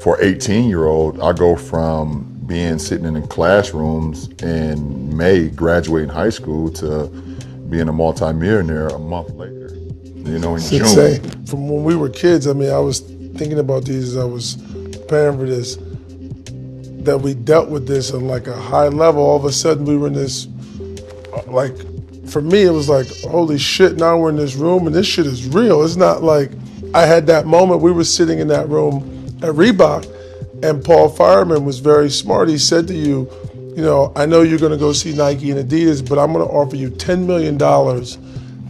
For an 18-year-old, I go from being sitting in classrooms in May, graduating high school, to being a multimillionaire a month later, in It's June. insane. From when we were kids, I mean, I was thinking about these as I was preparing for this, that we dealt with this on like a high level. All of a sudden we were in this, like, for me, it was like, holy shit, now we're in this room and this shit is real. It's not like I had that moment. We were sitting in that room at Reebok and Paul Fireman was very smart. He said to you, you know, I know you're going to go see Nike and Adidas, but I'm going to offer you $10 million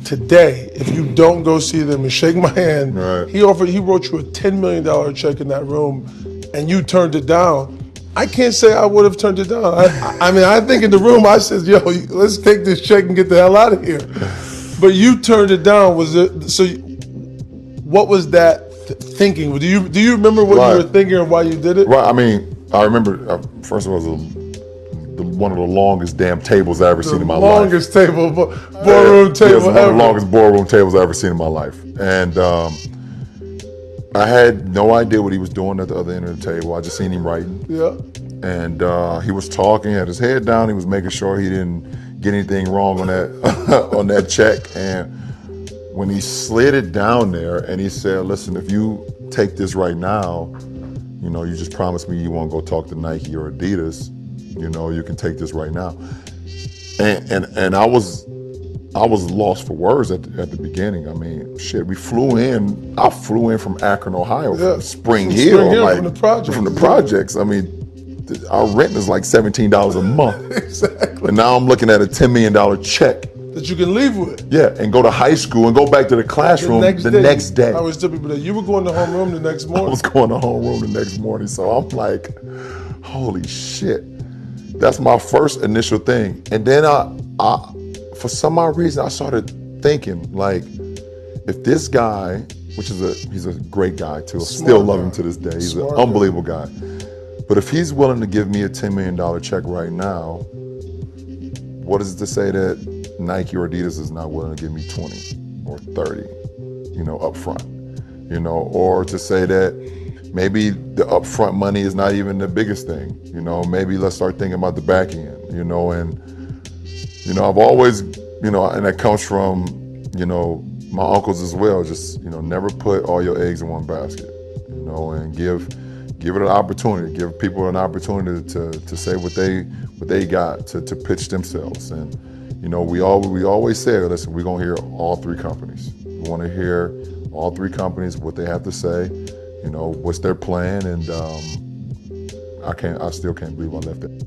today if you don't go see them and shake my hand. Right. He wrote you a $10 million check in that room and you turned it down. I can't say I would have turned it down. I mean, I think in the room I said, yo, let's take this check and get the hell out of here. But you turned it down. What was that thinking? Do you remember what you were thinking and why you did it? Right. I mean, I remember, first of all, it was one of the longest damn tables I ever seen in my life. Longest table, boardroom table It was one of the longest boardroom tables I ever seen in my life. And I had no idea what he was doing at the other end of the table. I just seen him writing. Yeah. And he was talking, had his head down. He was making sure he didn't get anything wrong on that on that check. And when he slid it down there and he said, listen, if you take this right now, you know, you just promised me you won't go talk to Nike or Adidas, you know, you can take this right now. And I was lost for words at the beginning. I mean, shit, I flew in from Akron, Ohio, from Spring Hill, like, from the projects. I mean, our rent is like $17 a month. Exactly. And now I'm looking at a $10 million check. That you can leave with. Yeah, and go to high school and go back to the classroom the next day. I always tell people that you were going to homeroom the next morning. I was going to homeroom the next morning. So I'm like, holy shit. That's my first initial thing. And then I for some odd reason, I started thinking, like, if this guy, which is he's a great guy too, I still love him to this day. He's an unbelievable guy. But if he's willing to give me a $10 million check right now, what is it to say that Nike or Adidas is not willing to give me 20 or 30, you know, up front, you know, or to say that maybe the upfront money is not even the biggest thing, you know, maybe let's start thinking about the back end, you know, and, you know, I've always, you know, and that comes from, you know, my uncles as well, just, you know, never put all your eggs in one basket, you know, and give it an opportunity, give people an opportunity to say what they got, to pitch themselves. And, you know, we always say, listen, we're gonna hear all three companies. We wanna hear all three companies, what they have to say, you know, what's their plan, and I still can't believe I left it.